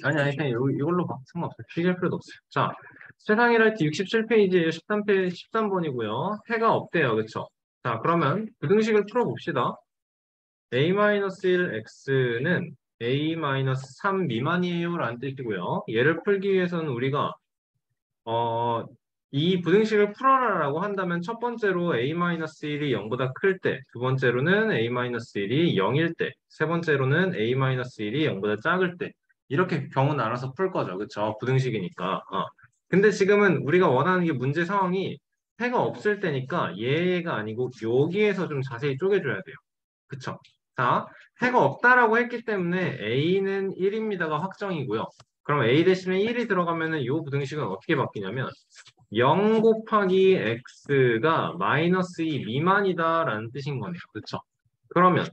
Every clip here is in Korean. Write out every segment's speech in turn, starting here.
아니, 그냥 이걸로 봐. 상관없어요. 필기할 필요도 없어요. 자, 세상이랄 때 67페이지에 13번이고요. 해가 없대요. 그쵸? 자, 그러면 부등식을 풀어봅시다. a-1x는 a-3 미만이에요 라는 뜻이고요. 얘를 풀기 위해서는 우리가 이 부등식을 풀어라라고 한다면 첫 번째로 a-1이 0보다 클 때, 두 번째로는 a-1이 0일 때, 세 번째로는 a-1이 0보다 작을 때 이렇게 경우 나눠서 풀 거죠. 그쵸? 부등식이니까. 근데 지금은 우리가 원하는 게 문제 상황이 해가 없을 때니까 얘가 아니고 여기에서 좀 자세히 쪼개줘야 돼요. 그쵸? 자, 해가 없다라고 했기 때문에 a는 1입니다가 확정이고요. 그럼 a 대신에 1이 들어가면은 이 부등식은 어떻게 바뀌냐면 0 곱하기 x가 마이너스 2 미만이다라는 뜻인 거네요. 그쵸? 그러면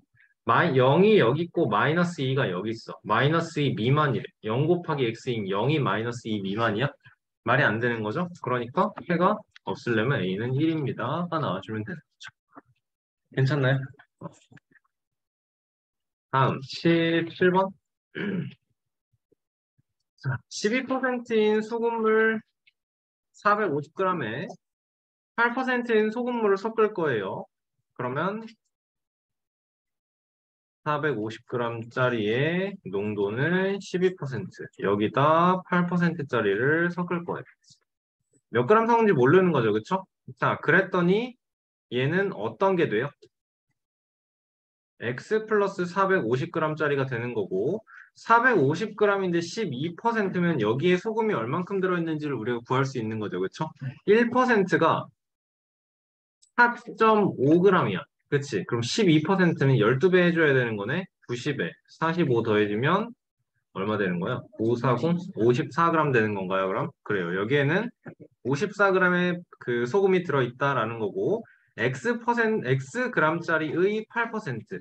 0이 여기 있고 마이너스 2가 여기 있어. 마이너스 2 미만이래. 0 곱하기 x인 0이 마이너스 2 미만이야? 말이 안 되는 거죠? 그러니까 해가 없으려면 a는 1입니다가 나와주면 되는 거죠. 괜찮나요? 다음 17번. 12%인 수돗물 450g에 8%인 소금물을 섞을 거예요. 그러면 450g짜리의 농도는 12%, 여기다 8%짜리를 섞을 거예요. 몇 그램 섞는지 모르는 거죠, 그쵸? 자, 그랬더니 얘는 어떤 게 돼요? x 플러스 450g짜리가 되는 거고 450g인데 12%면 여기에 소금이 얼만큼 들어있는지를 우리가 구할 수 있는 거죠, 그쵸? 1%가 4.5g이야. 그치? 그럼 12%는 12배 해줘야 되는 거네? 90에 45 더해주면 얼마 되는 거야? 540? 54g 되는 건가요, 그럼? 그래요. 여기에는 54g의 그 소금이 들어있다라는 거고, X g짜리의 8%,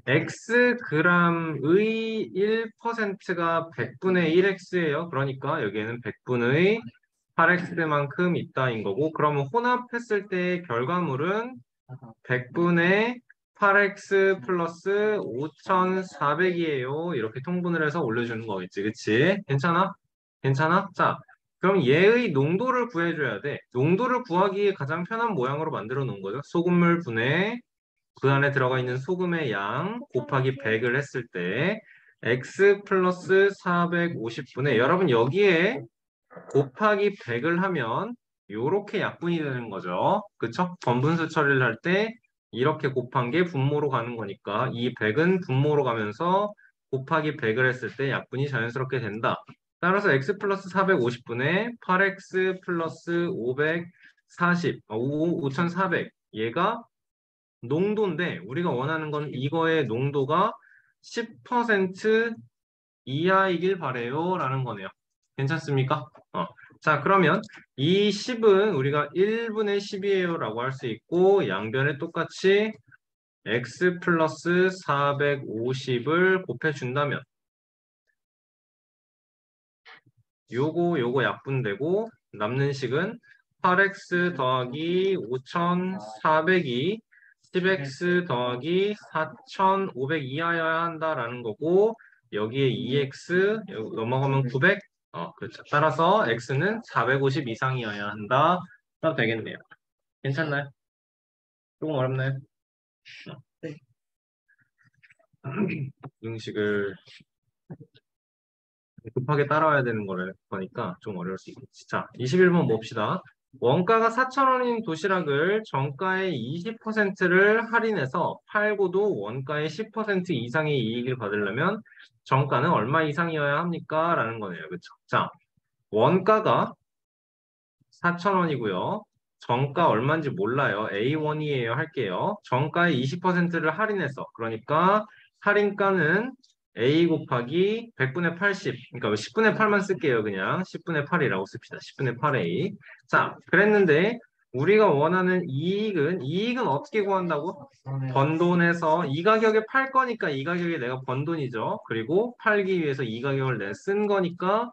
X g의 1%가 100분의 1X예요. 그러니까 여기에는 100분의 8X만큼 있다인 거고, 그러면 혼합했을 때 결과물은 100분의 8x 플러스 5400이에요. 이렇게 통분을 해서 올려주는 거겠지. 그치? 괜찮아? 괜찮아? 자, 그럼 얘의 농도를 구해줘야 돼. 농도를 구하기에 가장 편한 모양으로 만들어 놓은 거죠. 소금물 분해, 그 안에 들어가 있는 소금의 양 곱하기 100을 했을 때 x 플러스 450분의 여러분 여기에 곱하기 100을 하면 요렇게 약분이 되는 거죠. 그쵸? 번분수 처리를 할 때 이렇게 곱한 게 분모로 가는 거니까 이 100은 분모로 가면서 곱하기 100을 했을 때 약분이 자연스럽게 된다. 따라서 x 플러스 450분의 8x 플러스 540, 5400 얘가 농도인데 우리가 원하는 건 이거의 농도가 10% 이하이길 바래요 라는 거네요. 괜찮습니까? 자, 그러면 이 10은 우리가 1분의 10이에요 라고 할 수 있고 양변에 똑같이 x 플러스 450을 곱해준다면 요거 약분되고 남는 식은 8x 더하기 5400이 10x 더하기 4500 이하여야 한다라는 거고 여기에 2x 여기 넘어가면 900 그렇죠. 따라서 x는 450 이상이어야 한다. 가 되겠네요. 괜찮나요? 조금 어렵나요? 네. 음식을 급하게 따라와야 되는 거니까 좀 어려울 수 있겠지. 자, 21번 봅시다. 원가가 4,000원인 도시락을 정가의 20%를 할인해서 팔고도 원가의 10% 이상의 이익을 받으려면 정가는 얼마 이상이어야 합니까? 라는 거네요. 그렇죠? 자, 원가가 4,000원이고요. 정가 얼마인지 몰라요. A1이에요. 할게요. 정가의 20%를 할인해서 그러니까 할인가는 A 곱하기 100분의 80 그러니까 10분의 8만 쓸게요. 그냥 10분의 8이라고 씁시다. 10분의 8A 자 그랬는데 우리가 원하는 이익은 어떻게 구한다고? 번 돈에서 이 가격에 팔 거니까 이 가격에 내가 번 돈이죠. 그리고 팔기 위해서 이 가격을 내가 쓴 거니까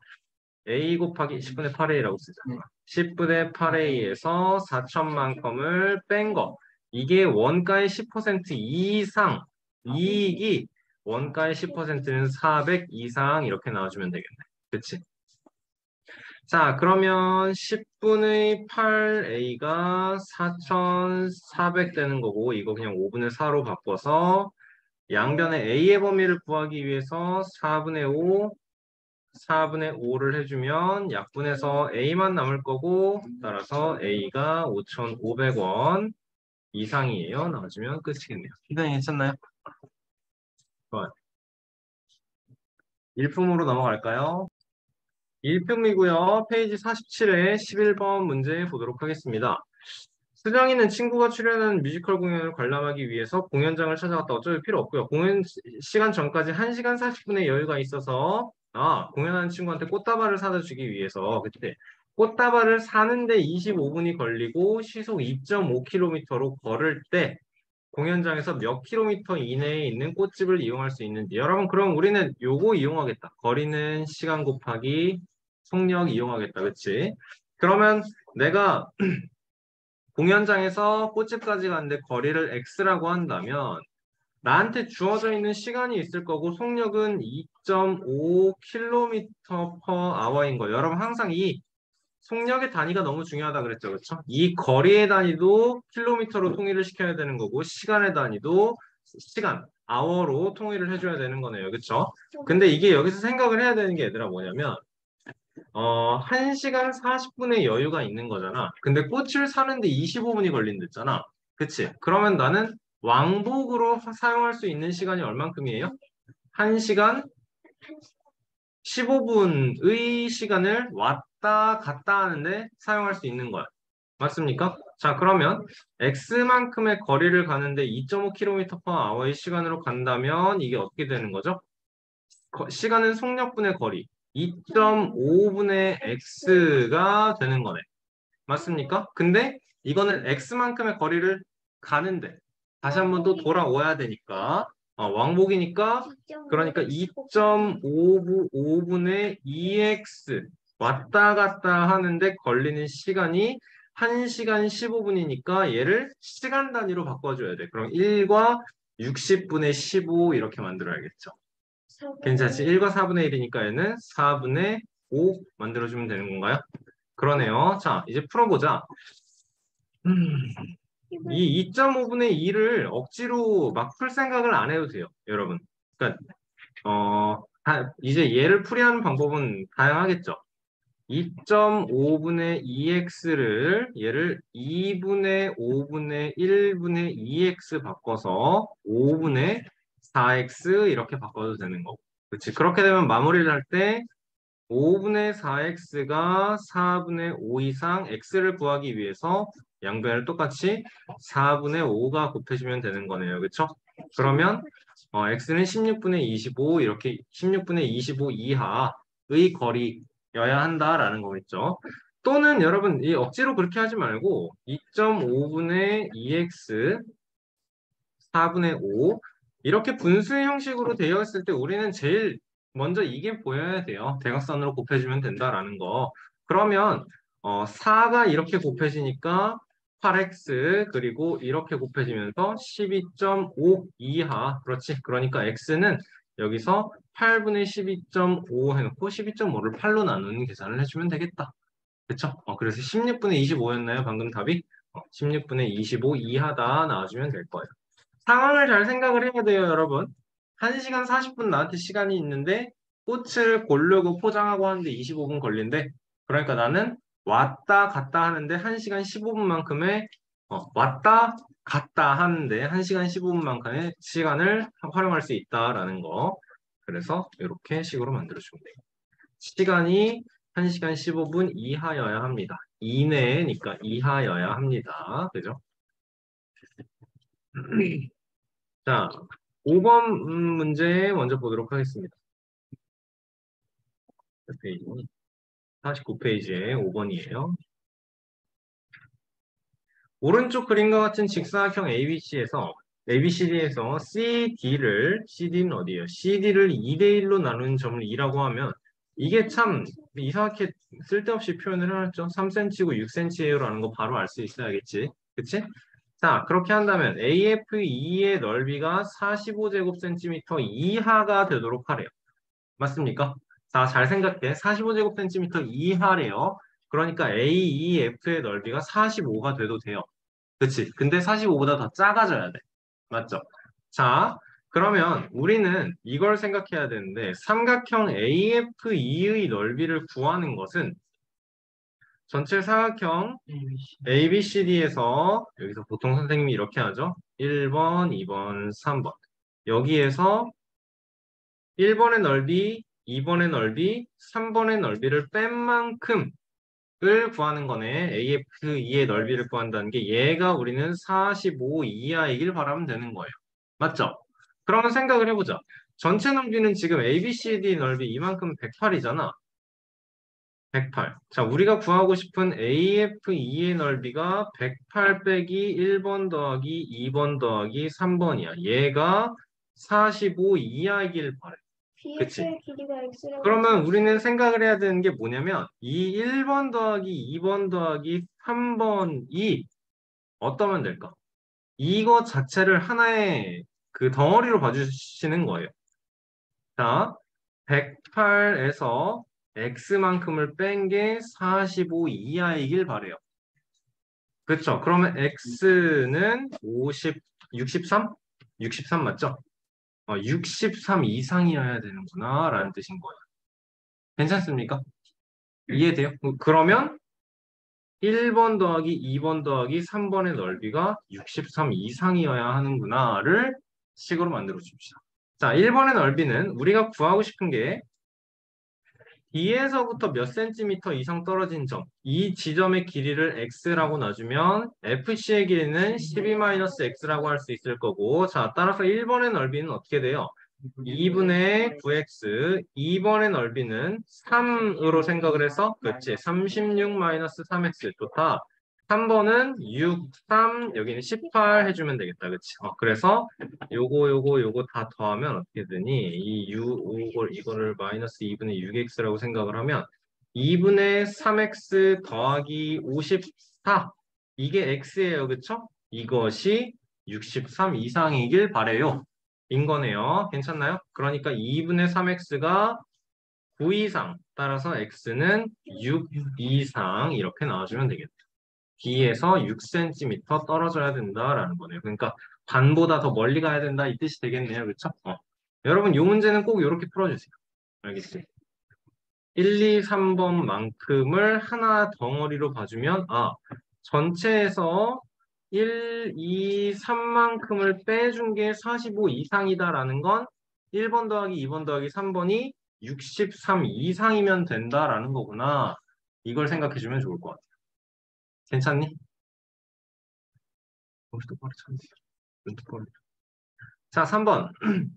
A 곱하기 10분의 8A라고 쓰자. 10분의 8A에서 4천만큼을 뺀 거. 이게 원가의 10% 이상 이익이 원가의 10%는 400 이상 이렇게 나와주면 되겠네. 그치? 자, 그러면 10분의 8a가 4,400 되는 거고, 이거 그냥 5분의 4로 바꿔서 양변의 a의 범위를 구하기 위해서 4분의 5, 4분의 5를 해주면 약분해서 a만 남을 거고, 따라서 a가 5,500원 이상이에요. 나와주면 끝이겠네요. 기대이 괜찮나요? 좋아요. 일품으로 넘어갈까요? 1품이고요. 페이지 47에 11번 문제 보도록 하겠습니다. 수정이는 친구가 출연하는 뮤지컬 공연을 관람하기 위해서 공연장을 찾아갔다. 어쩔 필요 없고요. 공연 시간 전까지 1시간 40분의 여유가 있어서 공연하는 친구한테 꽃다발을 사다 주기 위해서 그때 꽃다발을 사는데 25분이 걸리고 시속 2.5km로 걸을 때 공연장에서 몇 킬로미터 이내에 있는 꽃집을 이용할 수 있는지. 여러분, 그럼 우리는 요거 이용하겠다. 거리는 시간 곱하기 속력 이용하겠다. 그치? 그러면 내가 공연장에서 꽃집까지 가는데 거리를 x라고 한다면 나한테 주어져 있는 시간이 있을 거고 속력은 2.5km per hour인 거예요. 여러분 항상 이 속력의 단위가 너무 중요하다 그랬죠. 그렇죠? 이 거리의 단위도 킬로미터로 통일을 시켜야 되는 거고 시간의 단위도 시간, hour로 통일을 해줘야 되는 거네요. 그렇죠? 근데 이게 여기서 생각을 해야 되는 게 얘들아 뭐냐면 1시간 40분의 여유가 있는 거잖아. 근데 꽃을 사는데 25분이 걸린댔잖아. 그치? 그러면 나는 왕복으로 사용할 수 있는 시간이 얼만큼이에요? 1시간 15분의 시간을 왔다 갔다 하는데 사용할 수 있는 거야. 맞습니까? 자, 그러면 X만큼의 거리를 가는데 2.5km per hour의 시간으로 간다면 이게 어떻게 되는 거죠? 시간은 속력분의 거리. 2.5분의 x가 되는 거네. 맞습니까? 근데 이거는 x만큼의 거리를 가는데 다시 한번 또 돌아와야 되니까 왕복이니까 그러니까 2.5분의 2x 왔다 갔다 하는데 걸리는 시간이 1시간 15분이니까 얘를 시간 단위로 바꿔줘야 돼. 그럼 1과 60분의 15 이렇게 만들어야겠죠. 괜찮지? 1과 4분의 1이니까 얘는 4분의 5 만들어주면 되는 건가요? 그러네요. 자, 이제 풀어보자. 이 2.5분의 2를 억지로 막 풀 생각을 안 해도 돼요, 여러분. 그러니까 이제 얘를 풀이하는 방법은 다양하겠죠. 2.5분의 2x를 얘를 2분의 5분의 1분의 2x 바꿔서 5분의 4x 이렇게 바꿔도 되는 거고. 그렇지. 그렇게 되면 마무리를 할 때 5분의 4x가 4분의 5 이상 x를 구하기 위해서 양변을 똑같이 4분의 5가 곱해주면 되는 거네요. 그렇죠? 그러면 x는 16분의 25 이렇게 16분의 25 이하의 거리여야 한다라는 거겠죠. 또는 여러분 이 억지로 그렇게 하지 말고 2.5분의 2x 4분의 5 이렇게 분수의 형식으로 되어 있을 때 우리는 제일 먼저 이게 보여야 돼요. 대각선으로 곱해주면 된다라는 거. 그러면 4가 이렇게 곱해지니까 8x 그리고 이렇게 곱해지면서 12.5 이하 그렇지. 그러니까 x는 여기서 8분의 12.5 해놓고 12.5를 8로 나누는 계산을 해주면 되겠다. 그쵸? 그래서 16분의 25였나요? 방금 답이? 16분의 25 이하다 나와주면 될 거예요. 상황을 잘 생각을 해야 돼요, 여러분. 1시간 40분 나한테 시간이 있는데 꽃을 고르고 포장하고 하는데 25분 걸린대. 그러니까 나는 왔다 갔다 하는데 1시간 15분만큼의 왔다 갔다 하는데 1시간 15분만큼의 시간을 활용할 수 있다라는 거. 그래서 이렇게 식으로 만들어주면 돼요. 시간이 1시간 15분 이하여야 합니다. 이내니까 이하여야 합니다. 그죠? 자, 5번 문제 먼저 보도록 하겠습니다. 페이지 49페이지에 5번이에요. 오른쪽 그림과 같은 직사각형 ABCD에서 CD는 어디예요? CD를 2대1로 나누는 점을 2라고 하면 이게 참 이상하게 쓸데없이 표현을 해놨죠. 3cm고 6cm예요 라는 거 바로 알 수 있어야겠지. 그치? 자, 그렇게 한다면 AF2의 넓이가 45제곱센티미터 이하가 되도록 하래요. 맞습니까? 자, 잘 생각해. 45제곱센티미터 이하래요. 그러니까 AEF의 넓이가 45가 돼도 돼요. 그치? 근데 45보다 더 작아져야 돼. 맞죠? 자, 그러면 우리는 이걸 생각해야 되는데 삼각형 AF2의 넓이를 구하는 것은 전체 사각형 ABCD에서 여기서 보통 선생님이 이렇게 하죠. 1번, 2번, 3번. 여기에서 1번의 넓이, 2번의 넓이, 3번의 넓이를 뺀 만큼을 구하는 거네. AF2의 넓이를 구한다는 게 얘가 우리는 45 이하이길 바라면 되는 거예요. 맞죠? 그러면 생각을 해보자. 전체 넓이는 지금 ABCD 넓이 이만큼 108이잖아. 108. 자, 우리가 구하고 싶은 AF2의 넓이가 108 빼기 1번 더하기 2번 더하기 3번이야. 얘가 45 이하이길 바래. 그치? BF의 길이가 X라고 그러면 우리는 생각을 해야 되는 게 뭐냐면 이 1번 더하기 2번 더하기 3번이 어떠면 될까? 이거 자체를 하나의 그 덩어리로 봐주시는 거예요. 자, 108에서 x만큼을 뺀 게 45 이하이길 바래요. 그렇죠? 그러면 x는 50, 63? 63 맞죠? 63 이상이어야 되는구나 라는 뜻인 거예요. 괜찮습니까? 이해돼요? 그러면 1번 더하기 2번 더하기 3번의 넓이가 63 이상이어야 하는구나를 식으로 만들어 줍시다. 자, 1번의 넓이는 우리가 구하고 싶은 게 D에서부터 몇 센티미터 이상 떨어진 점, 이 지점의 길이를 x라고 놔주면 FC의 길이는 12-x라고 할 수 있을 거고, 자, 따라서 1번의 넓이는 어떻게 돼요? 2분의 9x, 2번의 넓이는 3으로 생각을 해서, 그렇지, 36-3x, 좋다. 3번은 6, 3, 여기는 18 해주면 되겠다, 그치? 그래서 요거 다 더하면 어떻게 되니? 이 6, 이거를 마이너스 2분의 6x라고 생각을 하면 2분의 3x 더하기 54 이게 x예요, 그쵸? 이것이 63 이상이길 바래요. 인 거네요. 괜찮나요? 그러니까 2분의 3x가 9 이상, 따라서 x는 6 이상 이렇게 나와주면 되겠다. B에서 6cm 떨어져야 된다라는 거네요. 그러니까 반보다 더 멀리 가야 된다 이 뜻이 되겠네요. 그렇죠? 여러분 이 문제는 꼭 이렇게 풀어주세요. 알겠지? 1, 2, 3번만큼을 하나 덩어리로 봐주면 전체에서 1, 2, 3만큼을 빼준 게 45 이상이다라는 건 1번 더하기 2번 더하기 3번이 63 이상이면 된다라는 거구나. 이걸 생각해주면 좋을 것 같아요. 괜찮니? 똑바로 쳤네. 자, 3번.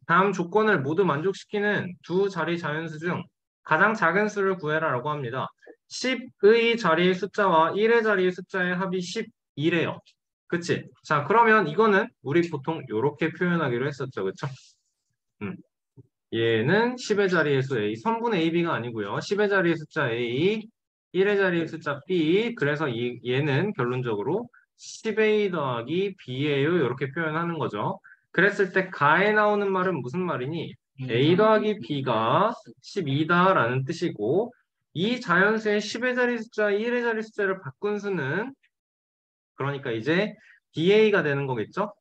다음 조건을 모두 만족시키는 두 자리 자연수 중 가장 작은 수를 구해라라고 합니다. 10의 자리의 숫자와 1의 자리의 숫자의 합이 12래요. 그치? 자, 그러면 이거는 우리 보통 이렇게 표현하기로 했었죠. 그쵸? 얘는 10의 자리의 수 A, 선분 AB가 아니고요. 10의 자리의 숫자 A, 1의 자리의 숫자 B, 그래서 얘는 결론적으로 10A 더하기 B예요. 이렇게 표현하는 거죠. 그랬을 때 가에 나오는 말은 무슨 말이니? A 더하기 B가 12다라는 뜻이고 이 자연수의 10의 자리 숫자, 1의 자리 숫자를 바꾼 수는 그러니까 이제 BA가 되는 거겠죠?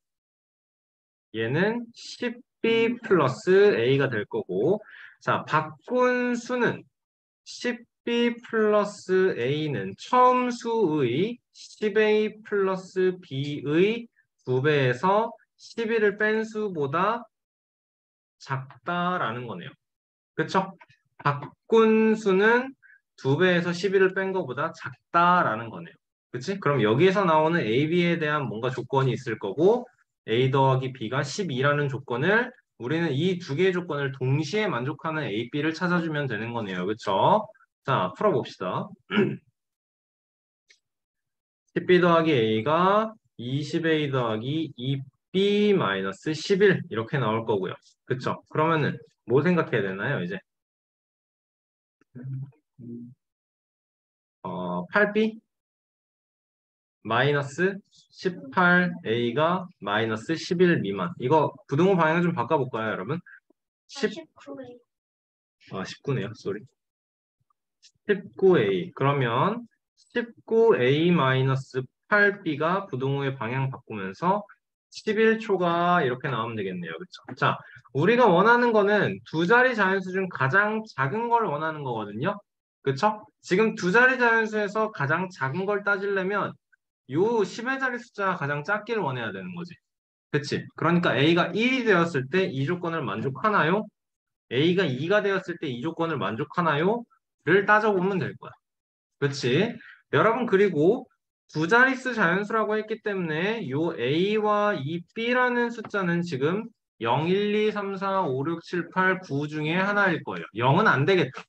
얘는 10B 플러스 A가 될 거고 자, 바꾼 수는 10B 플러스 A는 처음 수의 10A 플러스 B의 2배에서 11을 뺀 수보다 작다라는 거네요. 그쵸? 바꾼 수는 2배에서 11을 뺀 것보다 작다라는 거네요. 그치? 그럼 여기에서 나오는 A, B에 대한 뭔가 조건이 있을 거고 A 더하기 B가 12라는 조건을 우리는 이 두 개의 조건을 동시에 만족하는 A, B를 찾아주면 되는 거네요. 그쵸? 자, 풀어봅시다. 10B 더하기 A가 20A 더하기 2B 마이너스 11 이렇게 나올 거고요. 그쵸? 그러면은 뭐 생각해야 되나요, 이제? 8B? 마이너스 18A가 마이너스 11 미만. 이거 부등호 방향 좀 바꿔볼까요, 여러분? 10, 19A. 19네요. 쏘리. 19A. 그러면 19A-8B가 부등호의 방향 바꾸면서 11초가 이렇게 나오면 되겠네요. 그렇죠? 자, 우리가 원하는 거는 두 자리 자연수 중 가장 작은 걸 원하는 거거든요. 그렇죠? 지금 두 자리 자연수에서 가장 작은 걸 따지려면 요 10의 자리 숫자가 가장 작기를 원해야 되는 거지. 그치? 그러니까 A가 1이 되었을 때 이 조건을 만족하나요? A가 2가 되었을 때 이 조건을 만족하나요? 를 따져보면 될 거야. 그치? 여러분, 그리고 두 자릿수 자연수라고 했기 때문에 요 A와 이 B라는 숫자는 지금 0, 1, 2, 3, 4, 5, 6, 7, 8, 9 중에 하나일 거예요. 0은 안 되겠다.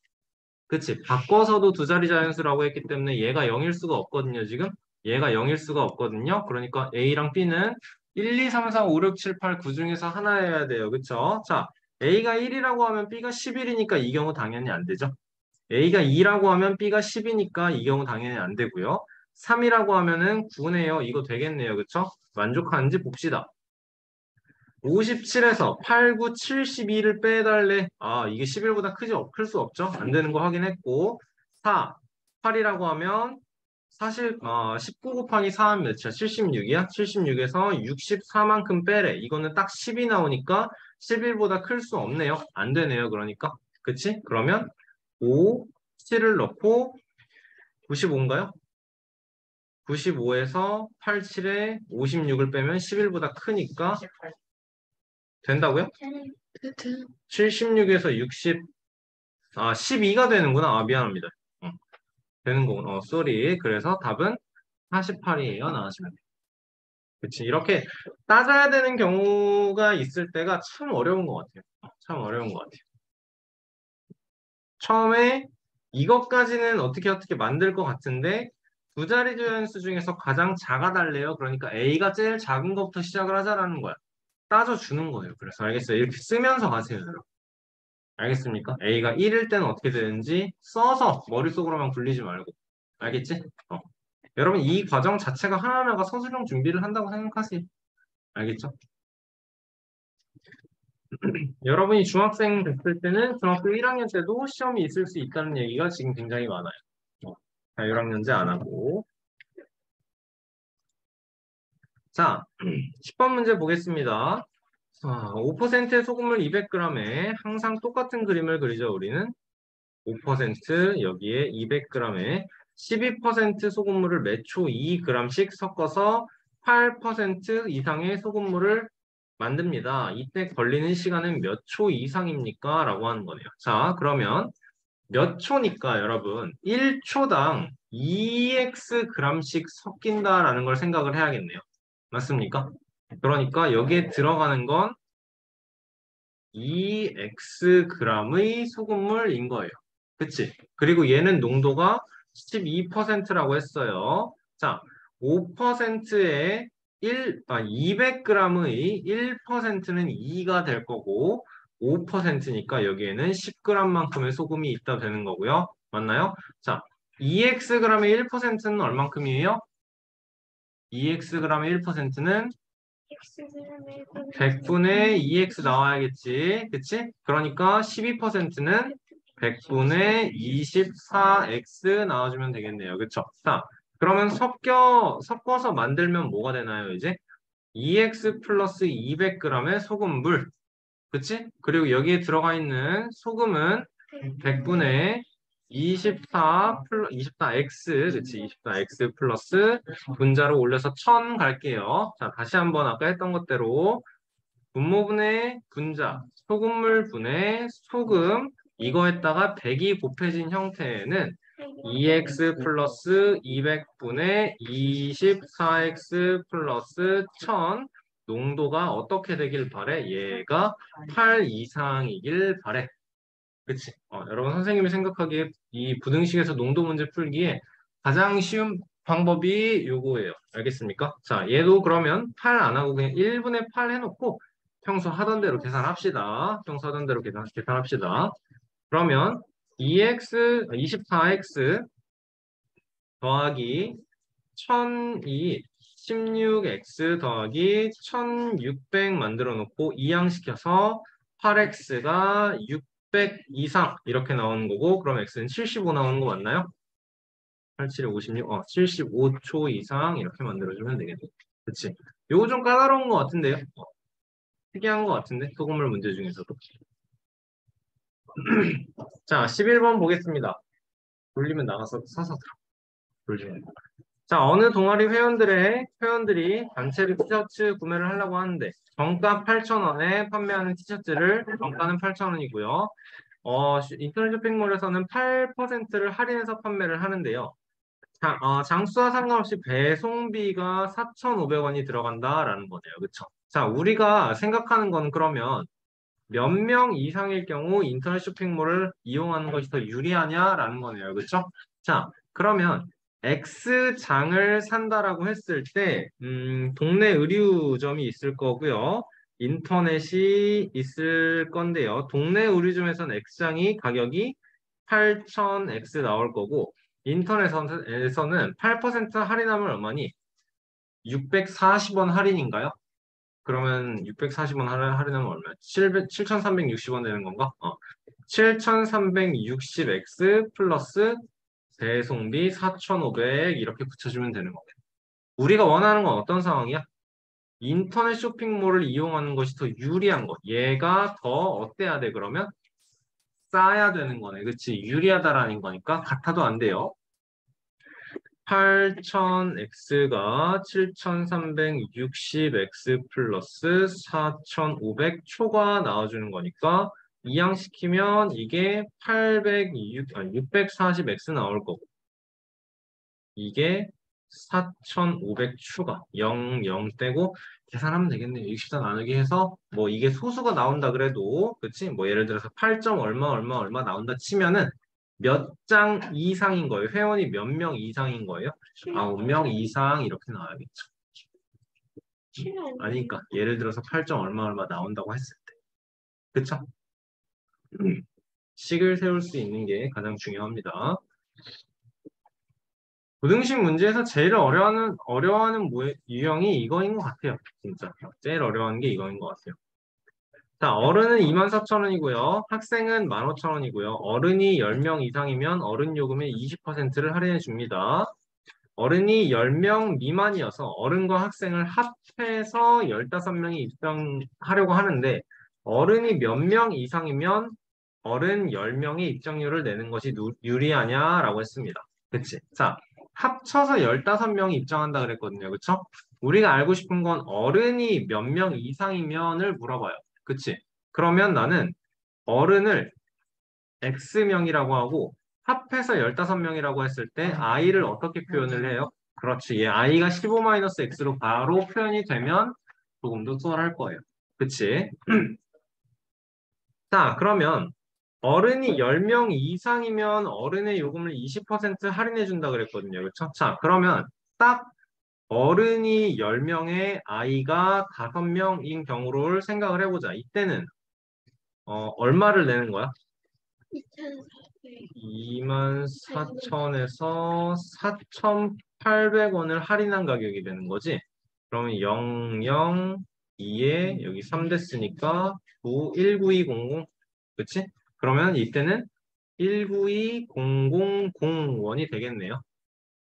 그치? 바꿔서도 두 자리 자연수라고 했기 때문에 얘가 0일 수가 없거든요, 지금. 얘가 0일 수가 없거든요. 그러니까 A랑 B는 1, 2, 3, 4, 5, 6, 7, 8, 9 중에서 하나여야 돼요. 그쵸? 자, A가 1이라고 하면 B가 11이니까 이 경우 당연히 안 되죠. A가 2라고 하면 B가 10이니까 이 경우 당연히 안 되고요. 3이라고 하면은 9네요. 이거 되겠네요. 그쵸? 만족하는지 봅시다. 57에서 8, 9, 72를 빼달래. 아, 이게 11보다 클 수 없죠? 안 되는 거 확인했고. 4, 8이라고 하면 사실 19 곱하기 4 하면 몇이야? 76이야? 76에서 64만큼 빼래. 이거는 딱 10이 나오니까 11보다 클 수 없네요. 안 되네요. 그러니까. 그치? 그러면 5, 7을 넣고 95인가요? 95에서 87에 56을 빼면 11보다 크니까 된다고요? 76에서 60, 12가 되는구나. 미안합니다. 되는 거구나. 쏘리. 그래서 답은 48이에요. 나와주면 돼요. 그치. 이렇게 따져야 되는 경우가 있을 때가 참 어려운 것 같아요. 참 어려운 것 같아요. 처음에 이것까지는 어떻게 만들 것 같은데 두 자리 조연수 중에서 가장 작아달래요. 그러니까 A가 제일 작은 것부터 시작을 하자라는 거야. 따져주는 거예요. 그래서 알겠어요. 이렇게 쓰면서 가세요, 여러분. 알겠습니까? A가 1일 때는 어떻게 되는지 써서 머릿속으로만 굴리지 말고. 알겠지? 여러분, 이 과정 자체가 하나하나가 서술형 준비를 한다고 생각하세요. 알겠죠? 여러분이 중학생 됐을 때는 중학교 1학년 때도 시험이 있을 수 있다는 얘기가 지금 굉장히 많아요. 자, 1학년제 안 하고. 자, 10번 문제 보겠습니다. 5%의 소금물 200g에 항상 똑같은 그림을 그리죠, 우리는. 5% 여기에 200g에 12% 소금물을 매 초 2g씩 섞어서 8% 이상의 소금물을 만듭니다. 이때 걸리는 시간은 몇 초 이상입니까? 라고 하는 거네요. 자, 그러면 몇 초니까 여러분 1초당 2x g씩 섞인다라는 걸 생각을 해야겠네요. 맞습니까? 그러니까 여기에 들어가는 건 2xg의 소금물인 거예요. 그치? 그리고 얘는 농도가 12%라고 했어요. 자, 5%의 200g의 1%는 2가 될 거고 5%니까 여기에는 10g만큼의 소금이 있다 되는 거고요. 맞나요? 자, 2xg의 1%는 얼만큼이에요? 2xg의 1%는 100분의 2x 나와야겠지. 그치? 그러니까 12%는 100분의 24x 나와주면 되겠네요. 그쵸? 자, 그러면 섞어서 만들면 뭐가 되나요, 이제? 2x 플러스 200g의 소금물. 그치? 그리고 여기에 들어가 있는 소금은 100분의 24x, 그치? 24x 플러스 분자로 올려서 1000 갈게요. 자, 다시 한번 아까 했던 것대로 분모분의 분자, 소금물 분의 소금, 이거에다가 100이 곱해진 형태에는 2x 플러스 200분의 24x 플러스 1000 농도가 어떻게 되길 바래? 얘가 8 이상이길 바래. 그치? 여러분 선생님이 생각하기에 이 부등식에서 농도 문제 풀기에 가장 쉬운 방법이 요거예요. 알겠습니까? 자, 얘도 그러면 8 안 하고 그냥 1분의 8 해놓고 평소 하던 대로 계산합시다. 평소 하던 대로 계산합시다. 그러면 2x, 24x 더하기 1002 16x 더하기 1600 만들어 놓고 이항시켜서 8x가 600 이상 이렇게 나오는 거고, 그럼 x는 75 나오는 거 맞나요? 87에 56, 75초 이상 이렇게 만들어주면 되겠네. 그치? 요거 좀 까다로운 것 같은데요? 특이한 것 같은데? 소금물 문제 중에서도. 자, 11번 보겠습니다. 돌리면 나가서 서서 들어. 돌리면. 자, 어느 동아리 회원들이 단체로 티셔츠 구매를 하려고 하는데, 정가 8,000원에 판매하는 티셔츠를, 정가는 8,000원이고요. 인터넷 쇼핑몰에서는 8%를 할인해서 판매를 하는데요. 장수와 상관없이 배송비가 4,500원이 들어간다라는 거네요. 그쵸? 자, 우리가 생각하는 건 그러면 몇 명 이상일 경우 인터넷 쇼핑몰을 이용하는 것이 더 유리하냐라는 거네요. 그쵸? 자, 그러면 X장을 산다라고 했을 때, 동네 의류점이 있을 거고요. 인터넷이 있을 건데요. 동네 의류점에서는 X장이 가격이 8,000X 나올 거고, 인터넷에서는 8% 할인하면 얼마니? 640원 할인인가요? 그러면 640원 할인하면 얼마야? 7,360원 되는 건가? 7,360X 플러스 배송비 4,500 이렇게 붙여주면 되는 거예요. 우리가 원하는 건 어떤 상황이야? 인터넷 쇼핑몰을 이용하는 것이 더 유리한 것. 얘가 더 어때야 돼, 그러면? 싸야 되는 거네. 그치? 유리하다라는 거니까 같아도 안 돼요. 8000x가 7360x 플러스 4500 초가 나와주는 거니까 이항시키면 이게 640x 나올 거고 이게 4500 추가 0 떼고 계산하면 되겠네요. 64 나누기 해서 뭐 이게 소수가 나온다 그래도 그치? 뭐 예를 들어서 8점 얼마 나온다 치면은 몇 장 이상인 거예요? 회원이 몇 명 이상인 거예요? 9명 이상 이렇게 나와야겠죠. 아니니까 예를 들어서 8점 얼마 나온다고 했을 때 그쵸? 식을 세울 수 있는 게 가장 중요합니다. 고등식 문제에서 제일 어려워하는 유형이 이거인 것 같아요. 진짜. 제일 어려워하는 게 이거인 것 같아요. 자, 어른은 24,000원이고요. 학생은 15,000원이고요. 어른이 10명 이상이면 어른 요금의 20%를 할인해 줍니다. 어른이 10명 미만이어서 어른과 학생을 합해서 15명이 입장하려고 하는데 어른이 몇 명 이상이면 어른 10명의 입장료를 내는 것이 유리하냐라고 했습니다. 그치? 자, 합쳐서 15명이 입장한다 그랬거든요. 그쵸? 우리가 알고 싶은 건 어른이 몇 명 이상이면을 물어봐요. 그치? 그러면 나는 어른을 X명이라고 하고 합해서 15명이라고 했을 때 I를 어떻게 표현을 해요? 그렇지. 얘 I가 15-X로 바로 표현이 되면 조금 더 수월할 거예요. 그치? 자, 그러면 어른이 10명 이상이면 어른의 요금을 20% 할인해 준다 그랬거든요. 그렇죠? 자, 그러면 딱 어른이 10명에 아이가 5명인 경우를 생각을 해보자. 이때는 얼마를 내는 거야? 24,000에서 4,800원을 할인한 가격이 되는 거지. 그러면 00, 2에 여기 3 됐으니까 19200. 그치? 그러면 이때는 192,001이 되겠네요.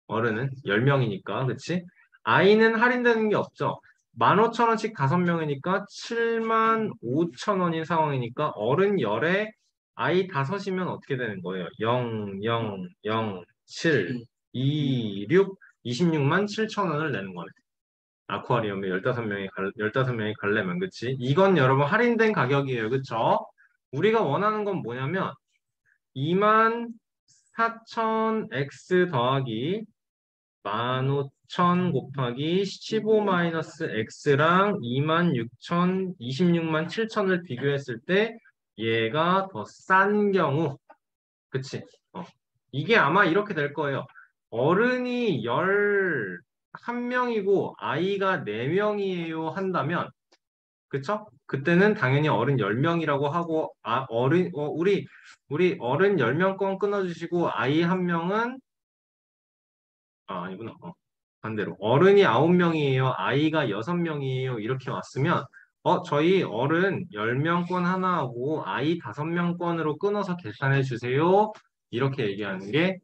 어른은 10명이니까. 그치? 아이는 할인되는 게 없죠. 15,000원씩 5명이니까 75,000원인 상황이니까 어른 10에 아이 5이면 어떻게 되는 거예요? 0, 0, 0, 7, 2, 6, 26만 7천원을 내는 거네. 아쿠아리움에 15명이 가려면, 그치? 이건 여러분 할인된 가격이에요. 그쵸? 우리가 원하는 건 뭐냐면 24,000x 더하기 15,000 곱하기 15-x랑 26,000, 26만 7천을 비교했을 때 얘가 더 싼 경우 그치? 이게 아마 이렇게 될 거예요. 어른이 11명이고 아이가 4명이에요 한다면 그쵸? 그때는 당연히 어른 10명이라고 하고 우리 어른 10명 건 끊어주시고 아이 한 명은 아니구나. 반대로 어른이 9명이에요. 아이가 6명이에요. 이렇게 왔으면 저희 어른 10명권 하나하고 아이 5명권으로 끊어서 계산해 주세요. 이렇게 얘기하는 게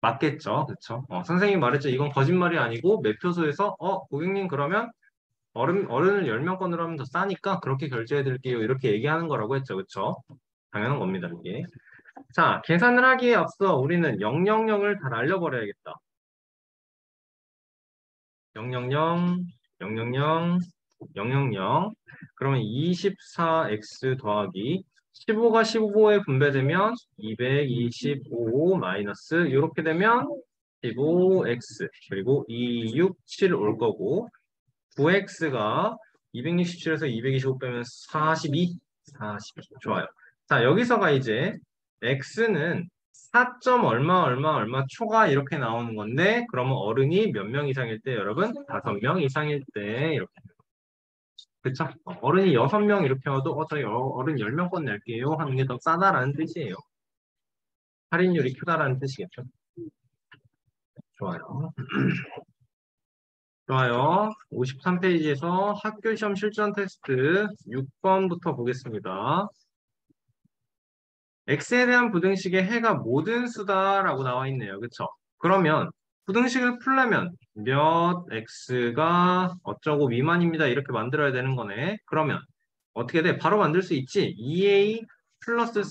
맞겠죠. 그렇죠? 선생님이 말했죠. 이건 거짓말이 아니고 매표소에서 고객님 그러면 어른을 10명권으로 하면 더 싸니까 그렇게 결제해 드릴게요. 이렇게 얘기하는 거라고 했죠. 그렇죠? 당연한 겁니다. 이게. 자, 계산을 하기에 앞서 우리는 000을 다 날려버려야겠다. 000, 000, 000. 그러면 24x 더하기 15가 15에 분배되면 225 마이너스 이렇게 되면 15x 그리고 267 올 거고 9x가 267에서 225 빼면 42. 좋아요. 자, 여기서가 이제 x는 4. 얼마 얼마 얼마 초가 이렇게 나오는 건데 그러면 어른이 몇 명 이상일 때 여러분? 5명 이상일 때 이렇게. 그쵸? 어른이 6명 이렇게 와도 저희 어른 10명권 낼게요 하는 게 더 싸다라는 뜻이에요. 할인율이 크다라는 뜻이겠죠. 좋아요. 좋아요. 53페이지에서 학교 시험 실전 테스트 6번부터 보겠습니다. x에 대한 부등식의 해가 모든 수다라고 나와 있네요. 그쵸? 그러면 부등식을 풀려면 몇 x가 어쩌고 미만입니다. 이렇게 만들어야 되는 거네. 그러면 어떻게 돼? 바로 만들 수 있지? 2a 플러스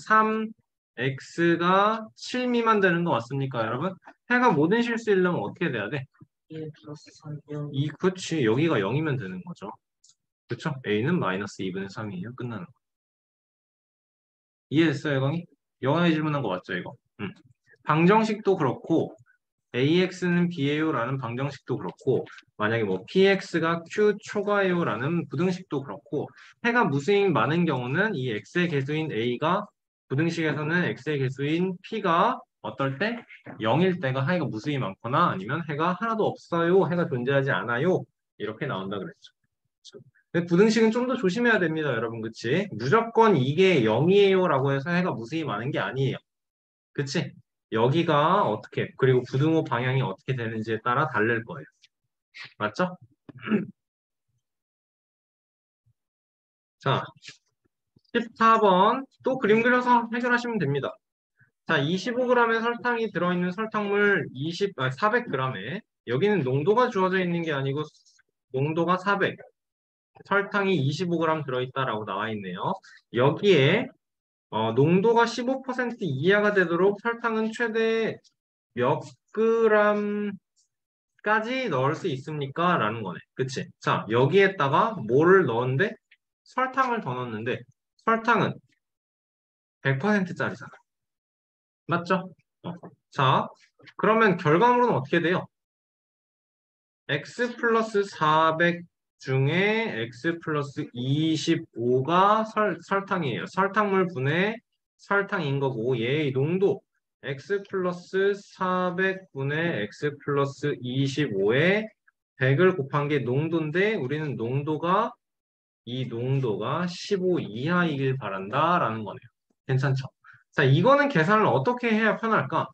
3x가 7 미만 되는 거 맞습니까, 여러분? 해가 모든 실수이려면 어떻게 돼야 돼? 1 플러스 3이요. 그치. 여기가 0이면 되는 거죠. 그쵸? a는 마이너스 2분의 3이에요. 끝나는 거. 이해됐어요, 영이? 영어에 질문한 거 맞죠, 이거? 방정식도 그렇고 AX는 B예요라는 방정식도 그렇고 만약에 뭐 PX가 Q 초과예요라는 부등식도 그렇고 해가 무수인 많은 경우는 이 X의 개수인 A가 부등식에서는 X의 개수인 P가 어떨 때? 0일 때가 해가 무수히 많거나 아니면 해가 하나도 없어요, 해가 존재하지 않아요 이렇게 나온다 그랬죠. 근데 부등식은 좀 더 조심해야 됩니다, 여러분. 그치? 무조건 이게 0이에요 라고 해서 해가 무수히 많은 게 아니에요. 그치? 여기가 어떻게, 그리고 부등호 방향이 어떻게 되는지에 따라 다를 거예요. 맞죠? 자, 14번. 또 그림 그려서 해결하시면 됩니다. 자, 25g의 설탕이 들어있는 설탕물 400g에 여기는 농도가 주어져 있는 게 아니고 농도가 400, 설탕이 25g 들어있다라고 나와 있네요. 여기에 농도가 15% 이하가 되도록 설탕은 최대 몇 g까지 넣을 수 있습니까? 라는 거네. 그치? 자, 여기에다가 뭐를 넣었는데? 설탕을 더 넣었는데, 설탕은 100%짜리잖아. 맞죠? 자, 그러면 결과물은 어떻게 돼요? x 플러스 400 중에 x 플러스 25가 설탕이에요. 설탕물 분의 설탕인 거고 얘의 농도 x 플러스 400분의 x 플러스 25에 100을 곱한 게 농도인데 우리는 이 농도가 15 이하이길 바란다라는 거네요. 괜찮죠? 자, 이거는 계산을 어떻게 해야 편할까?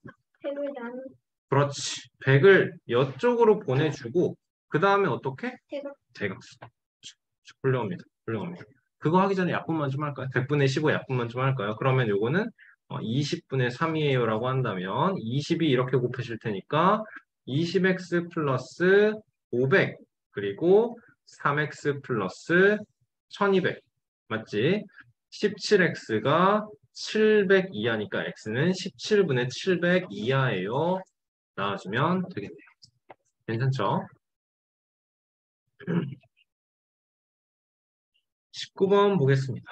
그렇지. 100을 이쪽으로 보내주고 그 다음에 어떻게? 대각선. 훌륭합니다. 훌륭합니다. 그거 하기 전에 약분만 좀 할까요? 100분의 15 약분만 좀 할까요? 그러면 요거는 20분의 3이에요 라고 한다면 20이 이렇게 곱해질 테니까 20x 플러스 500 그리고 3x 플러스 1200 맞지? 17x가 700 이하니까 x는 17분의 700 이하예요. 나와주면 되겠네요. 괜찮죠? 19번 보겠습니다.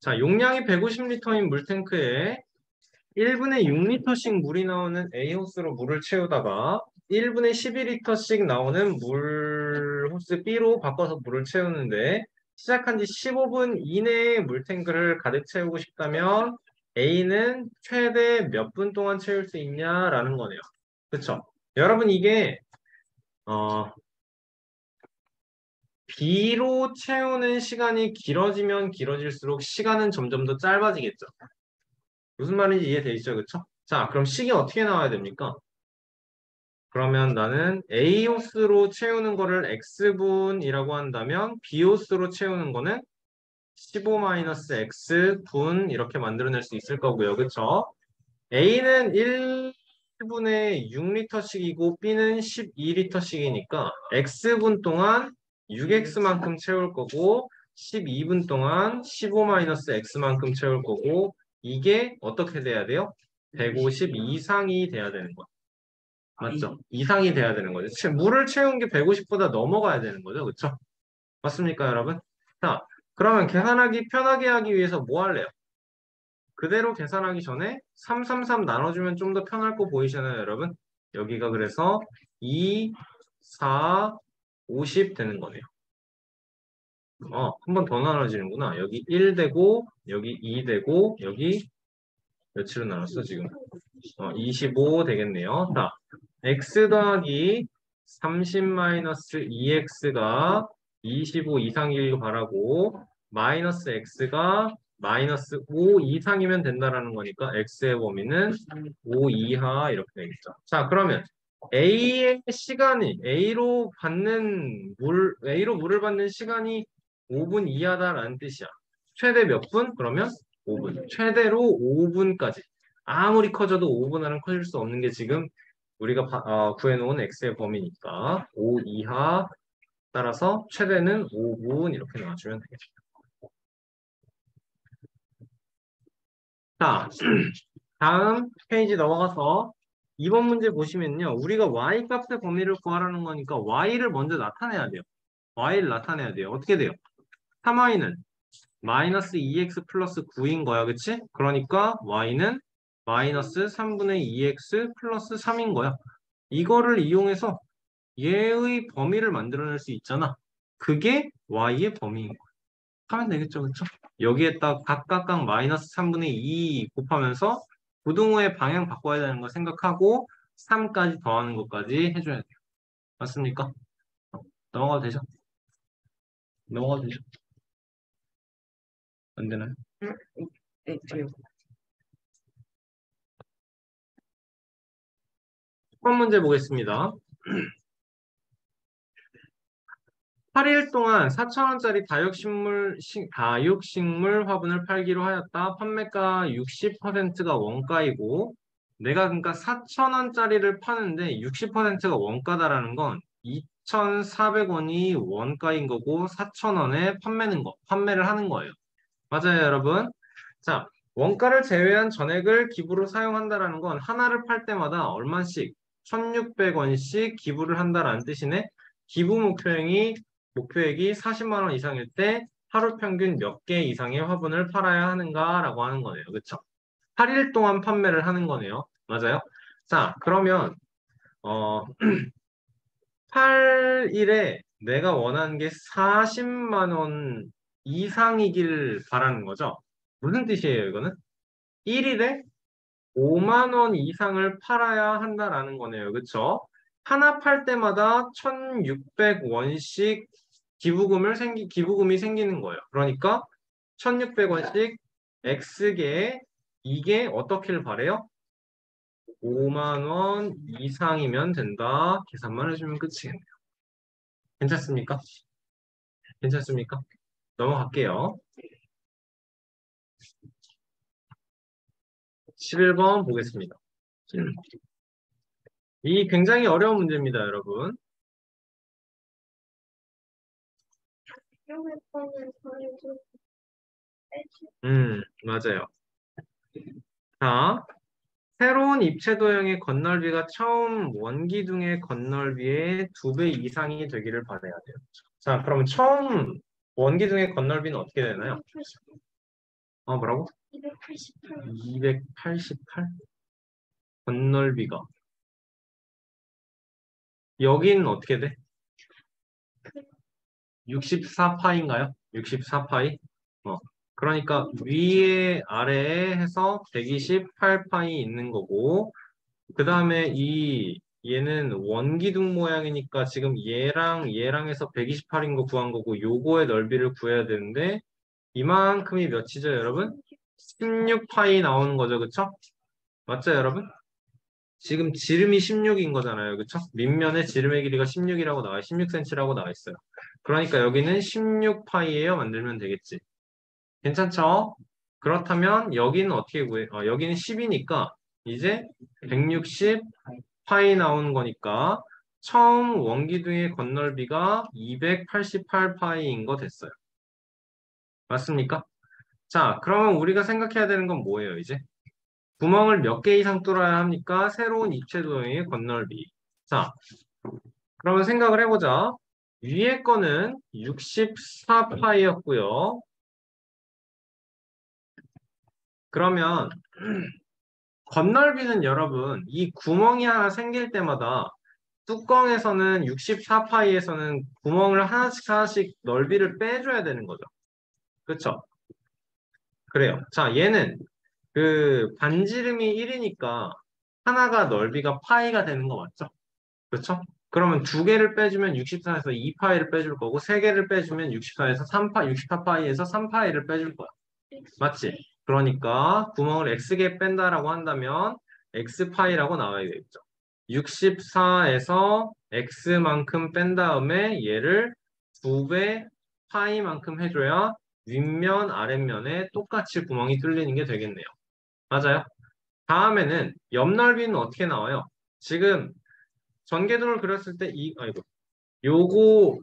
자, 용량이 150리터인 물탱크에 1분에 6리터씩 물이 나오는 A호스로 물을 채우다가 1분에 12리터씩 나오는 물 호스 B로 바꿔서 물을 채우는데 시작한 지 15분 이내에 물탱크를 가득 채우고 싶다면 A는 최대 몇 분 동안 채울 수 있냐라는 거네요. 그쵸? 여러분 이게 B로 채우는 시간이 길어지면 길어질수록 시간은 점점 더 짧아지겠죠. 무슨 말인지 이해되시죠? 그쵸? 자, 그럼 식이 어떻게 나와야 됩니까? 그러면 나는 A호수로 채우는 거를 X분이라고 한다면 B호수로 채우는 거는 15-X 분 이렇게 만들어낼 수 있을 거고요. 그쵸? A는 1분에 6리터씩이고 B는 12리터씩이니까 X분 동안 6X만큼 채울 거고 12분 동안 15-X만큼 채울 거고 이게 어떻게 돼야 돼요? 150 이상이 돼야 되는 거예요. 맞죠? 이상이 돼야 되는 거죠. 물을 채운 게 150보다 넘어가야 되는 거죠. 그쵸? 맞습니까, 여러분? 자, 그러면 계산하기 편하게 하기 위해서 뭐 할래요? 그대로 계산하기 전에 333 나눠주면 좀 더 편할 거 보이시나요, 여러분? 여기가 그래서 2, 4, 50 되는 거네요. 한 번 더 나눠지는구나. 여기 1 되고, 여기 2 되고, 여기 며칠로 나눴어, 지금? 25 되겠네요. 자, x 더하기 30-2x가 25 이상이길 바라고, 마이너스 x가 마이너스 5 이상이면 된다라는 거니까 x의 범위는 5 이하 이렇게 되겠죠. 자, 그러면 A의 시간이 A로 물을 받는 시간이 5분 이하다라는 뜻이야. 최대 몇 분? 그러면 5분. 최대로 5분까지. 아무리 커져도 5분 안은 커질 수 없는 게 지금 우리가 구해놓은 x의 범위니까 5 이하 따라서 최대는 5분 이렇게 나와주면 되겠죠. 자, 다음 페이지 넘어가서 2번 문제 보시면요. 우리가 y 값의 범위를 구하라는 거니까 y를 먼저 나타내야 돼요. y를 나타내야 돼요. 어떻게 돼요? 3y는 마이너스 2x 플러스 9인 거야. 그치? 그러니까 y는 마이너스 3분의 2x 플러스 3인 거야. 이거를 이용해서 얘의 범위를 만들어낼 수 있잖아. 그게 y의 범위인 거야. 하면 되겠죠. 그쵸? 여기에다 각각 마이너스 3분의 2 곱하면서 부등호의 방향 바꿔야 되는 거 생각하고 3까지 더하는 것까지 해줘야 돼요. 맞습니까? 넘어가도 되죠? 넘어가도 되죠? 안 되나요? 네, 돼요. 10번 문제 보겠습니다. 8일 동안 4,000원짜리 다육식물 화분을 팔기로 하였다. 판매가 60%가 원가이고 내가 그러니까 4,000원짜리를 파는데 60%가 원가다라는 건 2,400원이 원가인 거고 4,000원에 판매를 하는 거예요. 맞아요, 여러분? 자, 원가를 제외한 전액을 기부로 사용한다라는 건 하나를 팔 때마다 얼마씩 1,600원씩 기부를 한다라는 뜻이네. 기부 목표액이 40만 원 이상일 때 하루 평균 몇 개 이상의 화분을 팔아야 하는가라고 하는 거네요. 그렇죠? 8일 동안 판매를 하는 거네요. 맞아요? 자, 그러면 8일에 내가 원하는 게 40만 원 이상이길 바라는 거죠. 무슨 뜻이에요, 이거는? 1일에 5만 원 이상을 팔아야 한다라는 거네요. 그쵸? 하나 팔 때마다 1,600원씩 기부금이 생기는 거예요. 그러니까 1,600원씩 X개 이게 어떻게를 바래요? 5만 원 이상이면 된다. 계산만 해주면 끝이겠네요. 괜찮습니까? 괜찮습니까? 넘어갈게요. 11번 보겠습니다. 이 굉장히 어려운 문제입니다, 여러분. 맞아요. 자, 새로운 입체 도형의 건널비가 처음 원기둥의 건널비의 2배 이상이 되기를 바라야 돼요. 자, 그럼 처음 원기둥의 건널비는 어떻게 되나요? 뭐라고? 288. 288? 건널비가. 여기는 어떻게 돼? 64파인가요? 64파이? 그러니까 위에 아래에 해서 128파이 있는 거고 그 다음에 얘는 원기둥 모양이니까 지금 얘랑 해서 128인 거 구한 거고 요거의 넓이를 구해야 되는데 이만큼이 몇이죠 여러분? 16파이 나오는 거죠 그쵸? 맞죠 여러분? 지금 지름이 16인 거잖아요. 그쵸? 밑면에 지름의 길이가 16이라고 나와, 16cm라고 나와 있어요. 그러니까 여기는 16파이예요. 만들면 되겠지. 괜찮죠? 그렇다면 여기는 어떻게 구해? 여기는 10이니까 이제 160 파이 나오는 거니까 처음 원기둥의 건널비가 288 파이인 거 됐어요. 맞습니까? 자, 그러면 우리가 생각해야 되는 건 뭐예요, 이제? 구멍을 몇 개 이상 뚫어야 합니까? 새로운 입체 도형의 건널비. 자, 그러면 생각을 해보자. 위에 거는 64파이였고요. 그러면 건널비는 여러분, 이 구멍이 하나 생길 때마다 뚜껑에서는 64파이에서는 구멍을 하나씩 하나씩 넓이를 빼줘야 되는 거죠. 그쵸? 그래요. 자, 얘는 그 반지름이 1이니까 하나가 넓이가 파이가 되는 거 맞죠? 그렇죠? 그러면 두 개를 빼주면 64에서 2파이를 빼줄 거고 세 개를 빼주면 64에서 3파, 64파이에서 3파이를 빼줄 거야. 맞지? 그러니까 구멍을 X개 뺀다라고 한다면 X파이라고 나와야 되겠죠. 64에서 X만큼 뺀 다음에 얘를 2배 파이만큼 해줘야 윗면, 아랫면에 똑같이 구멍이 뚫리는 게 되겠네요. 맞아요? 다음에는 옆 넓이는 어떻게 나와요? 지금 전개도를 그렸을 때 아이고, 요거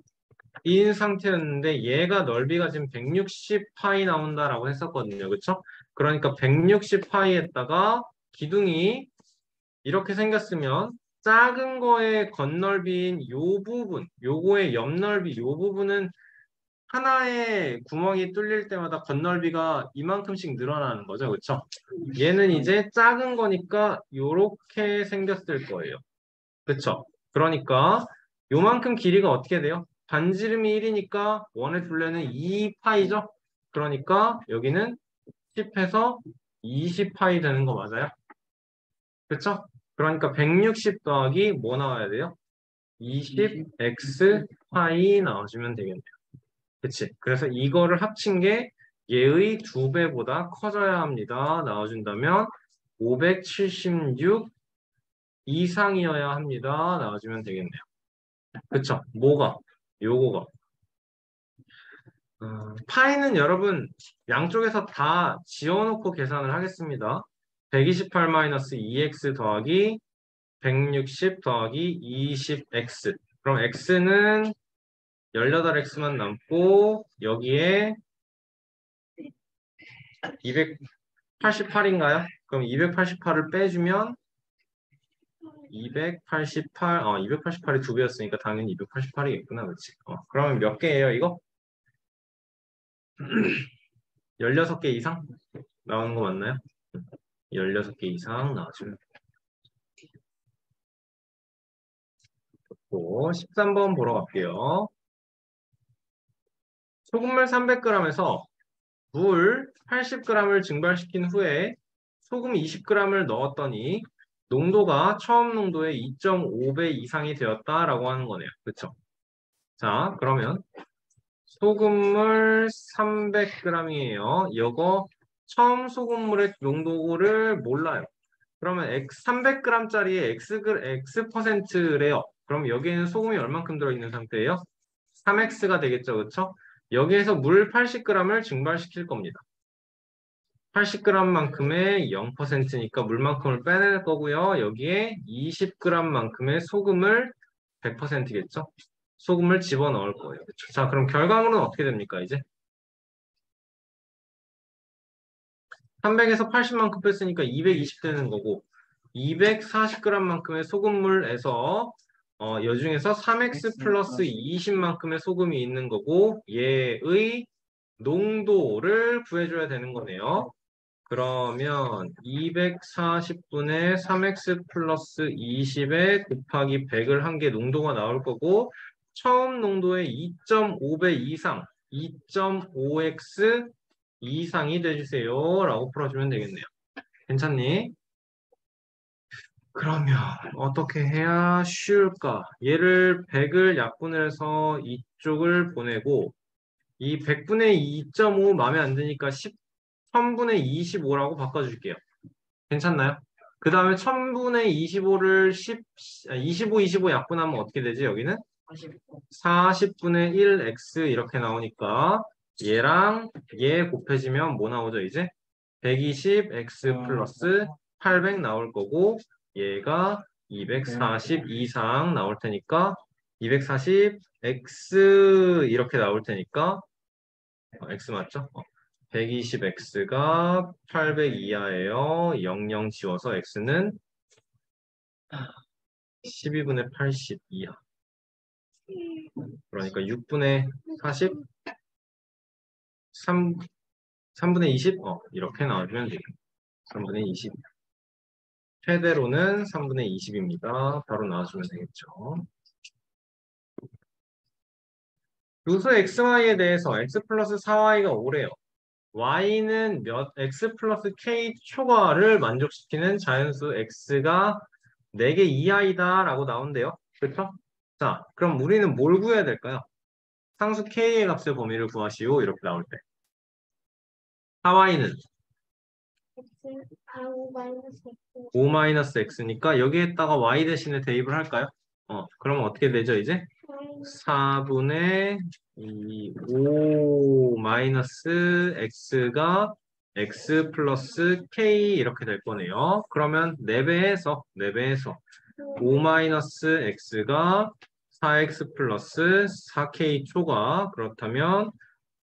인 상태였는데 얘가 넓이가 지금 160파이 나온다라고 했었거든요. 그쵸? 그러니까 160파이에다가 기둥이 이렇게 생겼으면 작은 거의 건널비인 요 부분, 요거의 옆넓이 요 부분은 하나의 구멍이 뚫릴 때마다 건널비가 이만큼씩 늘어나는 거죠. 그쵸? 얘는 이제 작은 거니까 요렇게 생겼을 거예요. 그쵸? 그러니까 요만큼 길이가 어떻게 돼요? 반지름이 1이니까 원의 둘레는 2파이죠? 그러니까 여기는 10에서 20파이 되는 거 맞아요? 그쵸? 그러니까 160 더하기 뭐 나와야 돼요? 20x 파이 나와주면 되겠네요. 그치? 그래서 이거를 합친 게 얘의 2배보다 커져야 합니다. 나와준다면 576 이상이어야 합니다. 나와주면 되겠네요. 그쵸? 뭐가? 요거가. 파이는 여러분 양쪽에서 다 지워놓고 계산을 하겠습니다. 128-2x 더하기 160 더하기 20x. 그럼 x는 18x만 남고 여기에 288인가요? 그럼 288을 빼주면 288, 288이 2배였으니까 당연히 288이겠구나, 그렇지? 그러면 몇 개예요, 이거? 16개 이상 나오는 거 맞나요? 16개 이상 나와주면 좋고 13번 보러 갈게요. 소금물 300g에서 물 80g을 증발시킨 후에 소금 20g을 넣었더니 농도가 처음 농도의 2.5배 이상이 되었다라고 하는 거네요. 그렇죠? 자, 그러면 소금물 300g이에요. 이거 처음 소금물의 농도를 몰라요. 그러면 300g짜리에 X%래요. 그럼 여기에는 소금이 얼만큼 들어있는 상태예요? 3X가 되겠죠, 그렇죠? 여기에서 물 80g을 증발시킬 겁니다. 80g만큼의 0%니까 물만큼을 빼낼 거고요. 여기에 20g만큼의 소금을 100%겠죠? 소금을 집어넣을 거예요. 그쵸? 자, 그럼 결과물은 어떻게 됩니까, 이제? 300에서 80만큼 뺐으니까 220 되는 거고 240g만큼의 소금물에서 여 중에서 3x 플러스 20만큼의 소금이 있는 거고 얘의 농도를 구해줘야 되는 거네요. 그러면 240분의 3x 플러스 20에 곱하기 100을 한 게 농도가 나올 거고 처음 농도의 2.5배 이상 2.5x 이상이 돼주세요 라고 풀어주면 되겠네요. 괜찮니? 그러면 어떻게 해야 쉬울까? 얘를 100을 약분을 해서 이쪽을 보내고 이 100분의 2.5 마음에 안 드니까 1000분의 25라고 바꿔줄게요. 괜찮나요? 그 다음에 1000분의 25를 25 약분하면 어떻게 되지? 여기는 45. 40분의 1x 이렇게 나오니까 얘랑 얘 곱해지면 뭐 나오죠 이제? 120x 플러스 800 나올 거고 얘가 240 이상 나올 테니까 240x 이렇게 나올 테니까 x 맞죠? 120x가 800 이하예요. 00 지워서 x는 12분의 80 이하. 그러니까 6분의 40, 3분의 20? 이렇게 나와주면 돼요. 3분의 20. 최대로는 3분의 20입니다. 바로 나와주면 되겠죠. 요소 xy에 대해서 x 플러스 4y가 5래요. y는 x 플러스 k 초과를 만족시키는 자연수 x가 4개 이하이다 라고 나온대요. 그렇죠? 자, 그럼 우리는 뭘 구해야 될까요? 상수 k의 값의 범위를 구하시오. 이렇게 나올 때. 4y는 X, 5 마이너스 X. 5-x니까 여기에다가 y 대신에 대입을 할까요? 그러면 어떻게 되죠, 이제? 4분의 5-x가 x 플러스 k 이렇게 될 거네요. 그러면 4배에서 5-x가 4x 플러스 4k 초과 그렇다면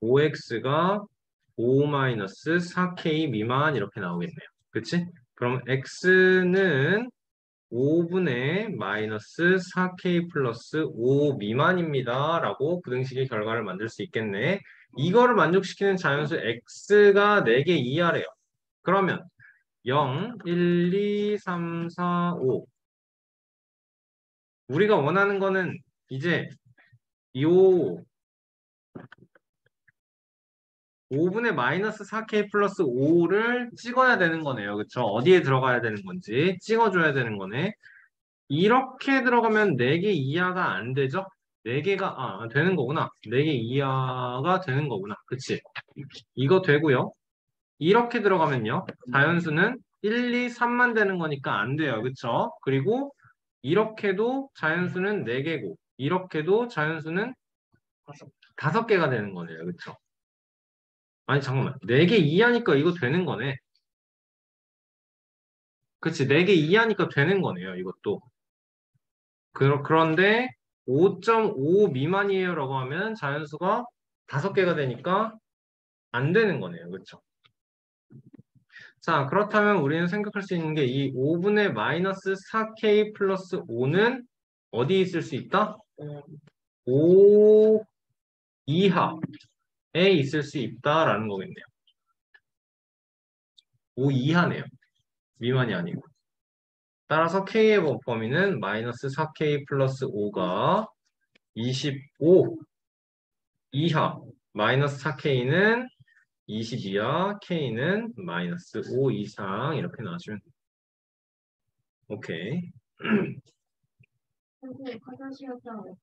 5x가 5-4k 미만 이렇게 나오겠네요. 그치? 그럼 x는 5분의 마이너스 4k 플러스 5 미만입니다. 라고 부등식의 결과를 만들 수 있겠네. 이거를 만족시키는 자연수 x가 4개 이하래요. 그러면 0, 1, 2, 3, 4, 5 우리가 원하는 거는 이제 요 5분의 마이너스 4k 플러스 5를 찍어야 되는 거네요. 그쵸? 어디에 들어가야 되는 건지 찍어줘야 되는 거네. 이렇게 들어가면 4개 이하가 안 되죠? 4개가, 되는 거구나. 4개 이하가 되는 거구나. 그치? 이거 되고요. 이렇게 들어가면요. 자연수는 1, 2, 3만 되는 거니까 안 돼요. 그쵸? 그리고 이렇게도 자연수는 4개고, 이렇게도 자연수는 5개가 되는 거네요. 그쵸? 아니, 잠깐만. 4개 이하니까 이거 되는 거네. 그치? 4개 이하니까 되는 거네요. 이것도. 그런데 5.5 미만이에요 라고 하면 자연수가 5개가 되니까 안 되는 거네요. 그렇죠? 자, 그렇다면 우리는 생각할 수 있는 게 이 5분의 마이너스 4k 플러스 5는 어디에 있을 수 있다? 5 이하에 있을 수 있다라는 거겠네요. 5 이하네요. 미만이 아니고. 따라서 k의 범위는 마이너스 4k 플러스 5가 25 이하 마이너스 4k는 20 이하, k는 마이너스 5 이상 이렇게 나와주면 돼요. 오케이. 선생님, 화장실 갔다 와요.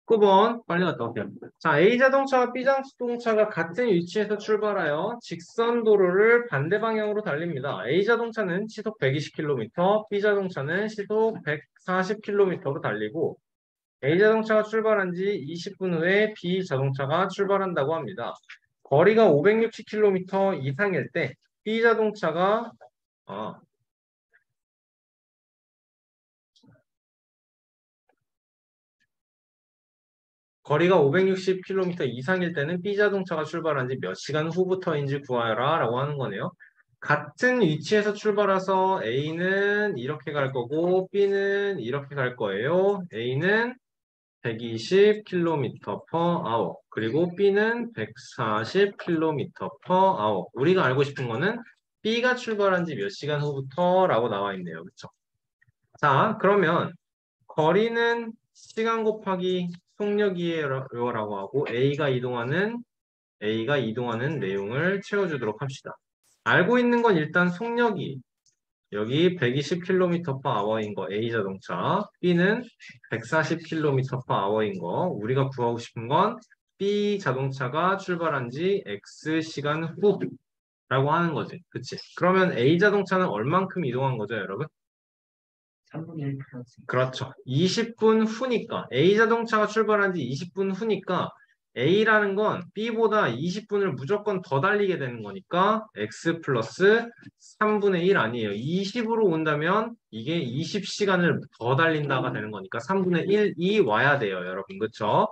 9번 빨리 갔다 올게요. 자, A 자동차와 B 자동차가 같은 위치에서 출발하여 직선 도로를 반대 방향으로 달립니다. A 자동차는 시속 120km, B 자동차는 시속 140km로 달리고 A 자동차가 출발한 지 20분 후에 B 자동차가 출발한다고 합니다. 거리가 560km 이상일 때 B 자동차가 거리가 560km 이상일 때는 B 자동차가 출발한 지 몇 시간 후부터인지 구하라 라고 하는 거네요. 같은 위치에서 출발해서 A는 이렇게 갈 거고 B는 이렇게 갈 거예요. A는 120km per hour 그리고 B는 140km per hour 우리가 알고 싶은 거는 B가 출발한 지 몇 시간 후부터 라고 나와 있네요. 그렇죠? 자, 그러면 거리는 시간 곱하기 속력이에요라고 하고 A가 이동하는 내용을 채워주도록 합시다. 알고 있는 건 일단 속력이 여기 120km per hour인 거 A 자동차, B는 140km per hour인 거 우리가 구하고 싶은 건 B 자동차가 출발한 지 X 시간 후라는 라고 하는 거지. 그치? 그러면 A 자동차는 얼만큼 이동한 거죠, 여러분? 3분의 1 플러스. 그렇죠. 20분 후니까 A 자동차가 출발한 지 20분 후니까 A라는 건 B보다 20분을 무조건 더 달리게 되는 거니까 X 플러스 3분의 1 아니에요. 20으로 온다면 이게 20시간을 더 달린다가 되는 거니까 3분의 1이 와야 돼요, 여러분. 그쵸?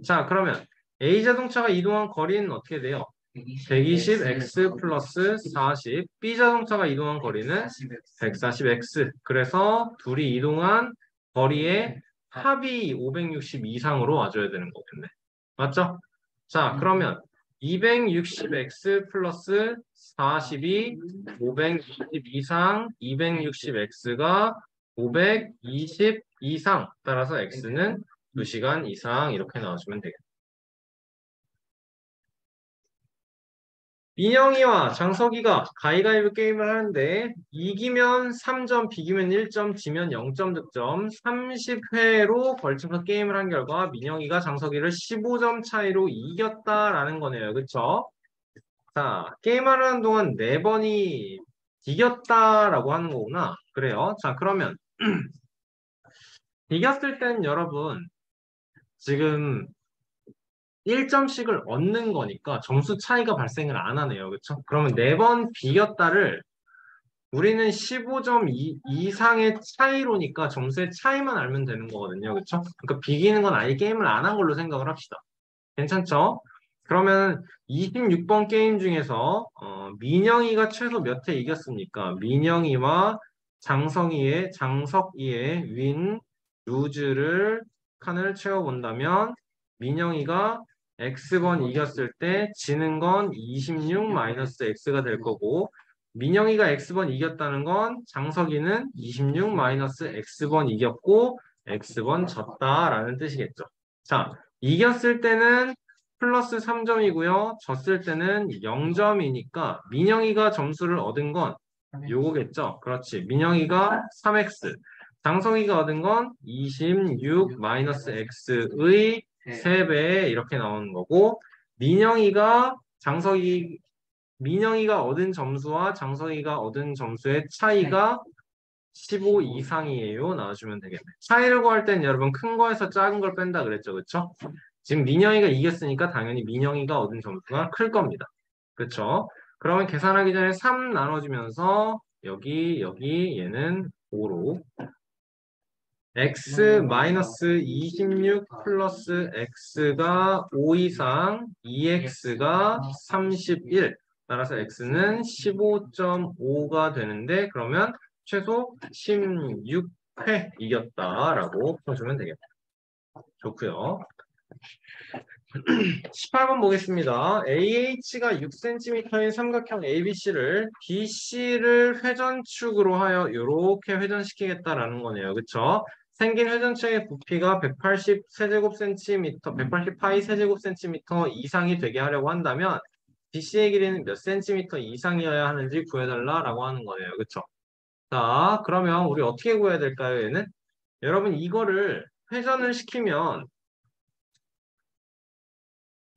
자, 그러면 A 자동차가 이동한 거리는 어떻게 돼요? 120x 플러스 40. B 자동차가 이동한 거리는 140x. 그래서 둘이 이동한 거리의 합이 560 이상으로 와줘야 되는 거겠네. 맞죠? 자, 그러면 260x 플러스 40이 520 이상, 260x가 520 이상. 따라서 x는 2시간 이상 이렇게 나와주면 되겠다. 민영이와 장석이가 가위가위보 게임을 하는데 이기면 3점, 비기면 1점, 지면 0점 득점 30회로 걸쳐서 게임을 한 결과 민영이가 장석이를 15점 차이로 이겼다라는 거네요. 그쵸? 자, 게임하는 동안 4번이 이겼다라고 하는 거구나. 그래요. 자, 그러면 이겼을 땐 여러분 지금 1점씩을 얻는 거니까 점수 차이가 발생을 안 하네요. 그렇죠? 그러면 4번 비겼다를 우리는 15점 이상의 차이로니까 점수의 차이만 알면 되는 거거든요. 그렇죠? 그러니까 비기는 건 아예 게임을 안 한 걸로 생각을 합시다. 괜찮죠? 그러면 26번 게임 중에서 민영이가 최소 몇 회 이겼습니까? 민영이와 장석이의 윈, 루즈를 칸을 채워본다면 민영이가 X번 이겼을 때 지는 건 26 마이너스 X가 될 거고 민영이가 X번 이겼다는 건 장석이는 26 마이너스 X번 이겼고 X번 졌다라는 뜻이겠죠. 자, 이겼을 때는 플러스 3점이고요. 졌을 때는 0점이니까 민영이가 점수를 얻은 건 요거겠죠. 그렇지. 민영이가 3x, 장성이가 얻은 건 26 마이너스 x의 3배 이렇게 나오는 거고 민영이가 얻은 점수와 장성이가 얻은 점수의 차이가 15 이상이에요. 나와주면 되겠네. 차이를 구할 땐 여러분 큰 거에서 작은 걸 뺀다 그랬죠. 그쵸? 지금 민영이가 이겼으니까 당연히 민영이가 얻은 점수가 클 겁니다. 그쵸? 그러면 계산하기 전에 3 나눠주면서 여기 얘는 5로 x 마이너스 26 플러스 x가 5 이상 2x가 31 따라서 x는 15.5가 되는데 그러면 최소 16회 이겼다라고 풀어주면 되겠다. 좋고요. 18번 보겠습니다. AH가 6cm인 삼각형 ABC를 BC를 회전축으로 하여 이렇게 회전시키겠다라는 거네요. 그쵸? 생긴 회전축의 부피가 180 세제곱센티미터, 180 파이 세제곱센티미터 이상이 되게 하려고 한다면 BC의 길이는 몇 센티미터 이상이어야 하는지 구해달라라고 하는 거네요. 그쵸? 자, 그러면 우리 어떻게 구해야 될까요, 얘는? 여러분, 이거를 회전을 시키면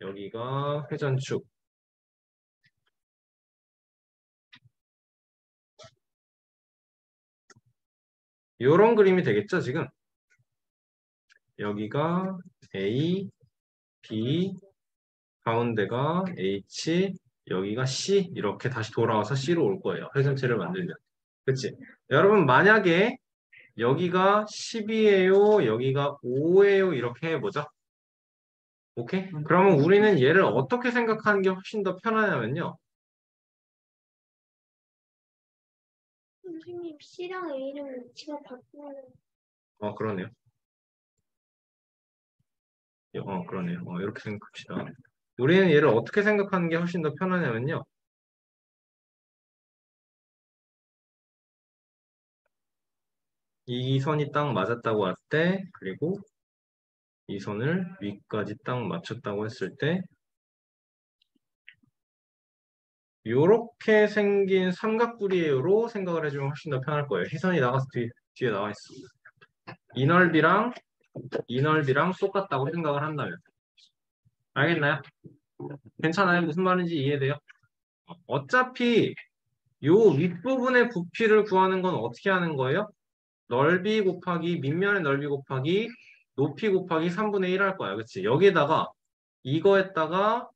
여기가 회전축. 요런 그림이 되겠죠, 지금? 여기가 A, B, 가운데가 H, 여기가 C, 이렇게 다시 돌아와서 C로 올 거예요. 회전체를 만들면. 그치? 여러분, 만약에 여기가 10이에요, 여기가 5예요, 이렇게 해보죠. 오케이? 그러면 우리는 얘를 어떻게 생각하는 게 훨씬 더 편하냐면요. 선생님, C랑 A랑 위치가 바뀌면 그러네요. 그러네요. 이렇게 생각합시다. 우리는 얘를 어떻게 생각하는 게 훨씬 더 편하냐면요. 이 선이 딱 맞았다고 할 때, 그리고 이 선을 위까지 딱 맞췄다고 했을 때, 요렇게 생긴 삼각뿔이에요로 생각을 해주면 훨씬 더 편할 거예요. 희선이 나가서 뒤에 나와 있어. 이 넓이랑 똑같다고 생각을 한다면. 알겠나요? 괜찮아요? 무슨 말인지 이해돼요? 어차피 요 윗부분의 부피를 구하는 건 어떻게 하는 거예요? 넓이 곱하기 밑면의 넓이 곱하기 높이 곱하기 3분의 1 할 거야. 그치? 여기에다가 이거에다가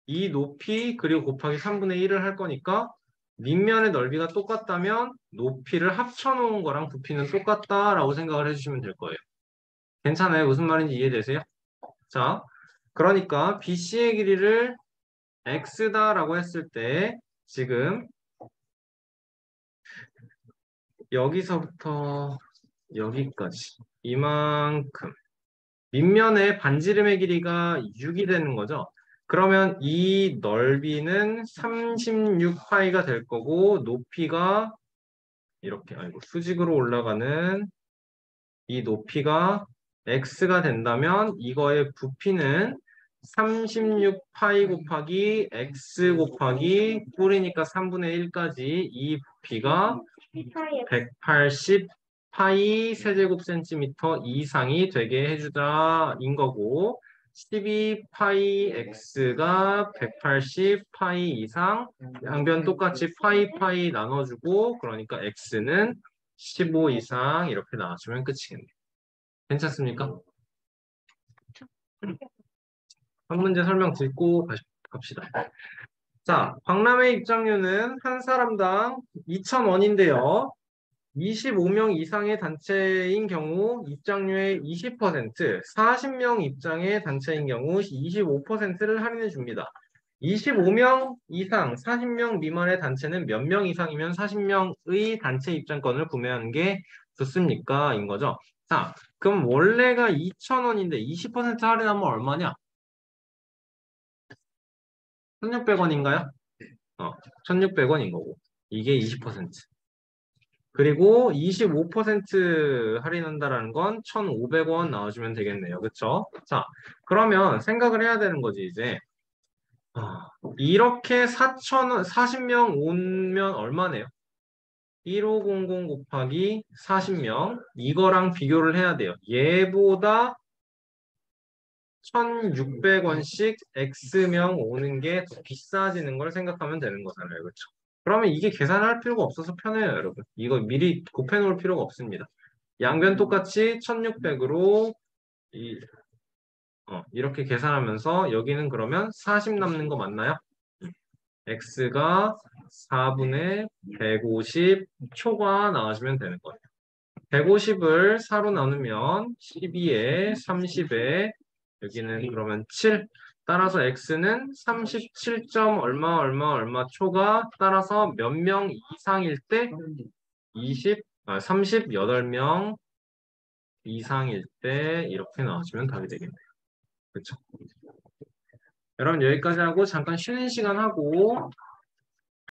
이 높이 그리고 곱하기 3분의 1을 할 거니까 밑면의 넓이가 똑같다면 높이를 합쳐놓은 거랑 부피는 똑같다라고 생각을 해주시면 될 거예요. 괜찮아요? 무슨 말인지 이해되세요? 자, 그러니까 BC의 길이를 x다라고 했을 때 지금 여기서부터 여기까지 이만큼 밑면의 반지름의 길이가 6이 되는 거죠. 그러면 이 넓이는 36파이가 될 거고 높이가 이렇게 수직으로 올라가는 이 높이가 x가 된다면 이거의 부피는 36파이 곱하기 x 곱하기 뿔이니까 3분의 1까지 이 부피가 180 파이 세제곱 센티미터 이상이 되게 해주다 인 거고 12 파이 x가 180 파이 이상 양변 똑같이 파이 나눠주고 그러니까 x는 15 이상 이렇게 나와주면 끝이겠네요. 괜찮습니까? 한 문제 설명 듣고 다시 갑시다. 자, 박람회 입장료는 한 사람당 2,000원인데요. 25명 이상의 단체인 경우 입장료의 20%, 40명 입장의 단체인 경우 25%를 할인해 줍니다. 25명 이상, 40명 미만의 단체는 몇 명 이상이면 40명의 단체 입장권을 구매하는 게 좋습니까? 인 거죠. 자, 그럼 원래가 2,000원인데 20% 할인하면 얼마냐? 1,600원인가요? 1,600원인 거고. 이게 20%. 그리고 25% 할인한다라는 건 1,500원 나와주면 되겠네요. 그쵸? 자, 그러면 생각을 해야 되는 거지, 이제. 이렇게 4,000원, 40명 오면 얼마네요? 1500 곱하기 40명. 이거랑 비교를 해야 돼요. 얘보다 1,600원씩 X명 오는 게 더 비싸지는 걸 생각하면 되는 거잖아요. 그렇죠? 그러면 이게 계산할 필요가 없어서 편해요, 여러분. 이거 미리 곱해 놓을 필요가 없습니다. 양변 똑같이 1,600으로 이렇게 계산하면서 여기는 그러면 40 남는 거 맞나요? X가 4분의 150 초가 나와주면 되는 거예요. 150을 4로 나누면 12에 30에 여기는 그러면 7. 따라서 x는 37. 얼마 초가 따라서 몇 명 이상일 때 38명 이상일 때 이렇게 나와주면 답이 되겠네요. 그렇죠? 여러분 여기까지 하고 잠깐 쉬는 시간 하고